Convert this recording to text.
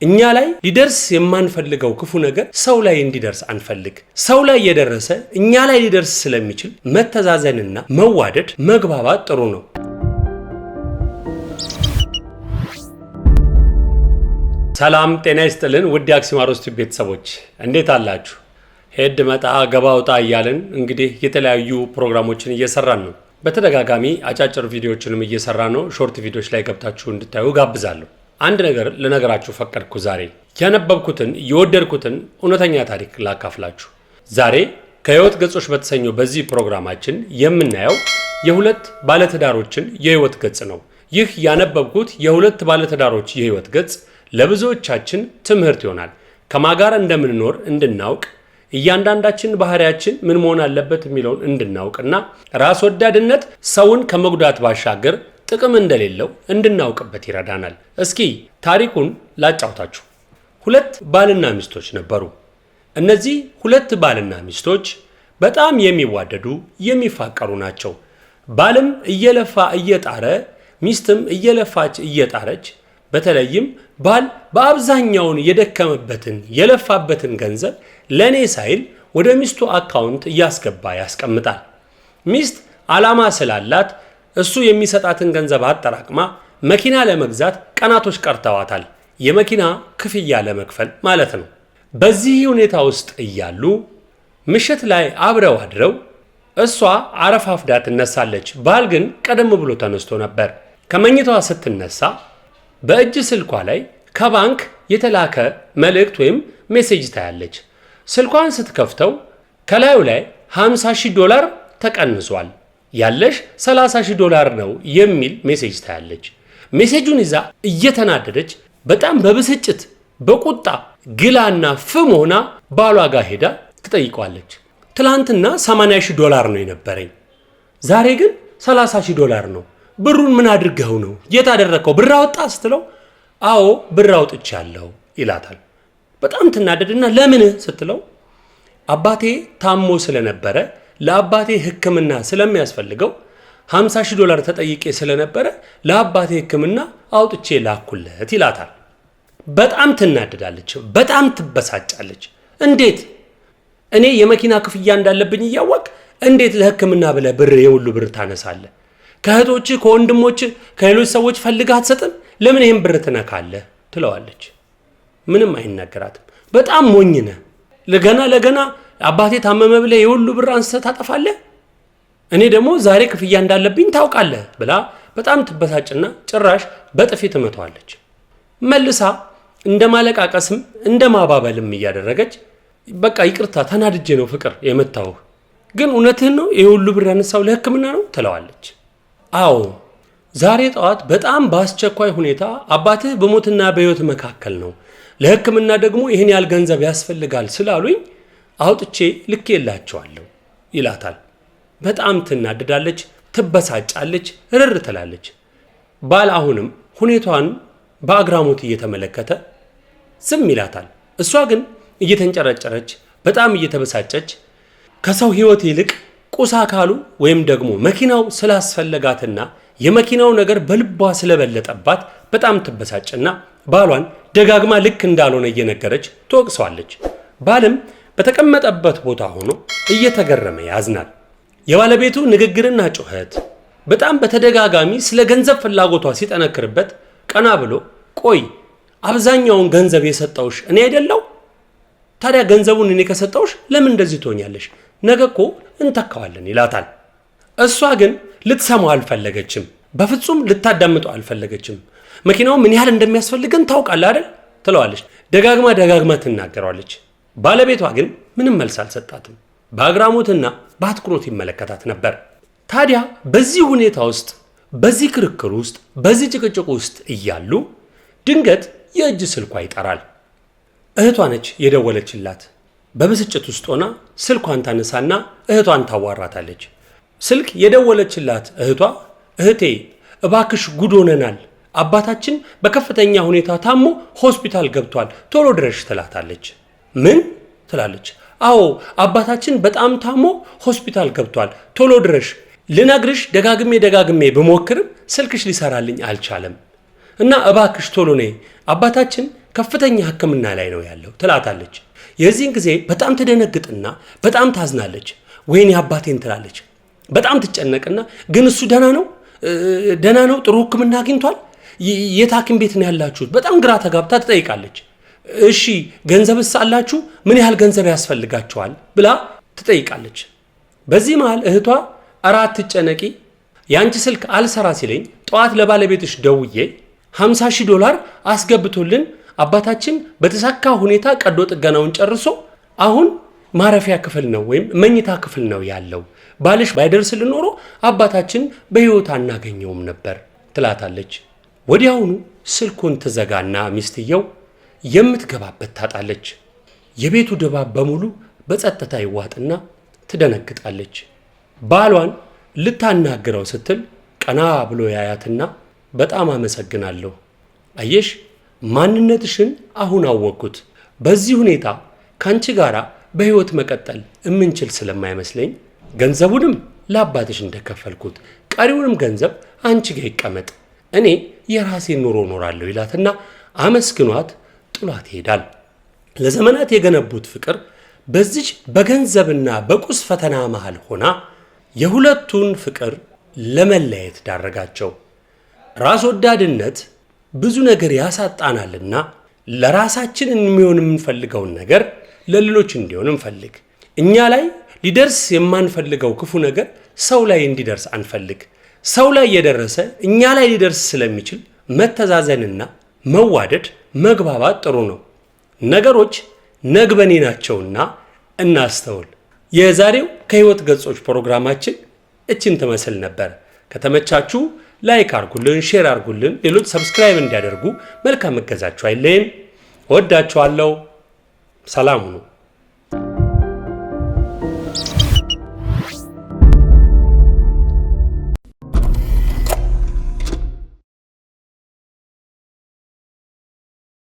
እኛ ላይ ሊደርስ የማንፈልገው ክፉ ነገር ሰው ላይ እንዲደርስ አንፈልግ። ሰው ላይ የደረሰ እኛ ላይ ሊደርስ ስለሚችል መተዛዘንና መዋደድ መግባባት ጥሩ ነው። ሰላም ጤና ይስጥልን ውድ አክሲማሮስ ቲዩብ ቤተሰቦች እንዴት አላችሁ? ሄድ መጣ ገባ ወጣ እያልን እንግዲህ የተለያዩ ፕሮግራሞችን እየሰራን ነው። በተደጋጋሚ አጫጭር ቪዲዮዎችንም እየሰራን ነው። ሾርት ቪዲዮዎች ላይ ገብታችሁ እንድታዩ ጋብዛለሁ። አንድ ነገር ልነግራችሁ ፈቀድኩ። ዛሬ ያነበብኩትን የወደድኩትን እውነተኛ ታሪክ ላካፍላችሁ። ዛሬ ከህይወት ገጾች በተሰኘው በዚህ ፕሮግራማችን የምናየው የሁለት ባለትዳሮችን የህይወት ገጽ ነው። ይህ ያነበብኩት የሁለት ባለትዳሮች የህይወት ገጽ ለብዙዎቻችን ትምህርት ይሆናል። ከማጋር እንደምንኖር እንድናውቅ፣ እያንዳንዳችን ባህሪያችን ምን መሆን አለበት የሚለውን እንድናውቅና ራስ ወዳድነት ሰውን ከመጉዳት ባሻገር ጥቅም እንደሌለው እንድናውቅበት ይረዳናል። እስኪ ታሪኩን ላጫውታችሁ። ሁለት ባልና ሚስቶች ነበሩ። እነዚህ ሁለት ባልና ሚስቶች በጣም የሚዋደዱ የሚፋቀሩ ናቸው። ባልም እየለፋ እየጣረ ሚስትም እየለፋች እየጣረች፣ በተለይም ባል በአብዛኛውን የደከመበትን የለፋበትን ገንዘብ ለኔ ሳይል ወደ ሚስቱ አካውንት እያስገባ ያስቀምጣል። ሚስት ዓላማ ስላላት እሱ የሚሰጣትን ገንዘብ አጠራቅማ መኪና ለመግዛት ቀናቶች ቀርተዋታል። የመኪና ክፍያ ለመክፈል ማለት ነው። በዚህ ሁኔታ ውስጥ እያሉ ምሽት ላይ አብረው አድረው እሷ አረፋፍዳ ትነሳለች። ባል ግን ቀደም ብሎ ተነስቶ ነበር። ከመኝታዋ ስትነሳ በእጅ ስልኳ ላይ ከባንክ የተላከ መልእክት ወይም ሜሴጅ ታያለች። ስልኳን ስትከፍተው ከላዩ ላይ $50,000 ተቀንሷል፣ ያለሽ $30,000 ነው የሚል ሜሴጅ ታያለች። ሜሴጁን ይዛ እየተናደደች በጣም በብስጭት በቁጣ ግላና ፍም ሆና ባሏ ጋር ሄዳ ትጠይቀዋለች። ትላንትና $80,000 ነው የነበረኝ፣ ዛሬ ግን $30,000 ነው። ብሩን ምን አድርገው ነው? የት አደረከው? ብር አወጣ ስትለው አዎ ብር አውጥቻለሁ ይላታል። በጣም ትናደድና ለምን ስትለው አባቴ ታሞ ስለነበረ ለአባቴ ሕክምና ስለሚያስፈልገው $50,000 ተጠይቄ ስለነበረ ለአባቴ ሕክምና አውጥቼ ላኩለት ይላታል። በጣም ትናደዳለች፣ በጣም ትበሳጫለች። እንዴት እኔ የመኪና ክፍያ እንዳለብኝ እያወቅ እንዴት ለሕክምና ብለህ ብር የሁሉ ብር ታነሳለህ? ከእህቶች ከወንድሞች ከሌሎች ሰዎች ፈልገህ አትሰጥም? ለምን ይሄን ብር ትነካለህ? ትለዋለች። ምንም አይናገራትም። በጣም ሞኝ ነህ፣ ለገና አባቴ ታመመ ብለህ የሁሉ ብር አንስተህ ታጠፋለህ? እኔ ደግሞ ዛሬ ክፍያ እንዳለብኝ ታውቃለህ ብላ በጣም ትበሳጭና ጭራሽ በጥፊ ትመታዋለች። መልሳ እንደ ማለቃቀስም እንደ ማባበልም እያደረገች በቃ ይቅርታ ተናድጄ ነው ፍቅር የመታውህ፣ ግን እውነትህን ነው የሁሉ ብር ያነሳው ለሕክምና ነው ትለዋለች። አዎ ዛሬ ጠዋት በጣም በአስቸኳይ ሁኔታ አባትህ በሞትና በሕይወት መካከል ነው፣ ለሕክምና ደግሞ ይህን ያህል ገንዘብ ያስፈልጋል ስላሉኝ አውጥቼ ልኬላቸዋለሁ ይላታል። በጣም ትናደዳለች፣ ትበሳጫለች፣ ርር ትላለች። ባል አሁንም ሁኔታዋን በአግራሞት እየተመለከተ ዝም ይላታል። እሷ ግን እየተንጨረጨረች በጣም እየተበሳጨች ከሰው ሕይወት ይልቅ ቁስ አካሉ ወይም ደግሞ መኪናው ስላስፈለጋትና የመኪናው ነገር በልቧ ስለበለጠባት በጣም ትበሳጭና ባሏን ደጋግማ ልክ እንዳልሆነ እየነገረች ትወቅሰዋለች። ባልም በተቀመጠበት ቦታ ሆኖ እየተገረመ ያዝናል። የባለቤቱ ንግግርና ጩኸት በጣም በተደጋጋሚ ስለ ገንዘብ ፍላጎቷ ሲጠነክርበት ቀና ብሎ ቆይ አብዛኛውን ገንዘብ የሰጠውሽ እኔ አይደለው? ታዲያ ገንዘቡን እኔ ከሰጠውሽ ለምን እንደዚህ ትሆኛለሽ? ነገ እኮ እንተካዋለን ይላታል። እሷ ግን ልትሰማው አልፈለገችም። በፍጹም ልታዳምጠው አልፈለገችም። መኪናው ምን ያህል እንደሚያስፈልገን ታውቃለህ አይደል? ትለዋለች። ደጋግማ ትናገረዋለች። ባለቤቷ ግን ምንም መልስ አልሰጣትም። በአግራሞትና በአትኩሮት ይመለከታት ነበር። ታዲያ በዚህ ሁኔታ ውስጥ በዚህ ክርክር ውስጥ በዚህ ጭቅጭቅ ውስጥ እያሉ ድንገት የእጅ ስልኳ ይጠራል። እህቷ ነች የደወለችላት። በብስጭት ውስጥ ሆና ስልኳን ታነሳና እህቷን ታዋራታለች። ስልክ የደወለችላት እህቴ እባክሽ ጉድ ሆነናል፣ አባታችን በከፍተኛ ሁኔታ ታሞ ሆስፒታል ገብቷል፣ ቶሎ ድረሽ ትላታለች። ምን ትላለች? አዎ አባታችን በጣም ታሞ ሆስፒታል ገብቷል፣ ቶሎ ድረሽ። ልነግርሽ ደጋግሜ ብሞክርም ስልክሽ ሊሰራልኝ አልቻለም እና እባክሽ ቶሎ ነይ፣ አባታችን ከፍተኛ ሕክምና ላይ ነው ያለው ትላታለች። የዚህን ጊዜ በጣም ትደነግጥና በጣም ታዝናለች። ወይኔ አባቴን ትላለች። በጣም ትጨነቅና ግን እሱ ደህና ነው ጥሩ ሕክምና አግኝቷል? የት ሐኪም ቤት ነው ያላችሁት? በጣም ግራ ተጋብታ ትጠይቃለች። እሺ ገንዘብስ አላችሁ? ምን ያህል ገንዘብ ያስፈልጋችኋል? ብላ ትጠይቃለች። በዚህ መሃል እህቷ ኧረ አትጨነቂ፣ ያንቺ ስልክ አልሰራ ሲለኝ ጠዋት ለባለቤትሽ ደውዬ $50,000 አስገብቶልን አባታችን በተሳካ ሁኔታ ቀዶ ጥገናውን ጨርሶ አሁን ማረፊያ ክፍል ነው ወይም መኝታ ክፍል ነው ያለው። ባልሽ ባይደርስልን ኖሮ አባታችን በሕይወት አናገኘውም ነበር ትላታለች። ወዲያውኑ ስልኩን ትዘጋና ሚስትየው የምትገባበት ታጣለች። የቤቱ ድባብ በሙሉ በጸጥታ ይዋጥና ትደነግጣለች። ባሏን ልታናግረው ስትል ቀና ብሎ ያያትና በጣም አመሰግናለሁ፣ አየሽ ማንነትሽን አሁን አወቅኩት። በዚህ ሁኔታ ካንቺ ጋራ በሕይወት መቀጠል እምንችል ስለማይመስለኝ ገንዘቡንም ለአባትሽ እንደከፈልኩት ቀሪውንም ገንዘብ አንቺ ጋር ይቀመጥ፣ እኔ የራሴን ኑሮ ኖራለሁ ይላትና አመስግኗት ጥሏት ይሄዳል። ለዘመናት የገነቡት ፍቅር በዚች በገንዘብና በቁስ ፈተና መሃል ሆና የሁለቱን ፍቅር ለመለየት ዳረጋቸው። ራስ ወዳድነት ብዙ ነገር ያሳጣናልና ለራሳችን የሚሆን የምንፈልገውን ነገር ለሌሎች እንዲሆን እንፈልግ። እኛ ላይ ሊደርስ የማንፈልገው ክፉ ነገር ሰው ላይ እንዲደርስ አንፈልግ። ሰው ላይ የደረሰ እኛ ላይ ሊደርስ ስለሚችል መተዛዘንና መዋደድ መግባባት ጥሩ ነው። ነገሮች ነግበኔ ናቸውና እናስተውል። የዛሬው ከህይወት ገጾች ፕሮግራማችን እችን ትመስል ነበር። ከተመቻችሁ ላይክ አርጉልን፣ ሼር አርጉልን፣ ሌሎች ሰብስክራይብ እንዲያደርጉ መልካም እገዛችሁ አይለየን። ወዳችኋለሁ። ሰላም ሁኑ።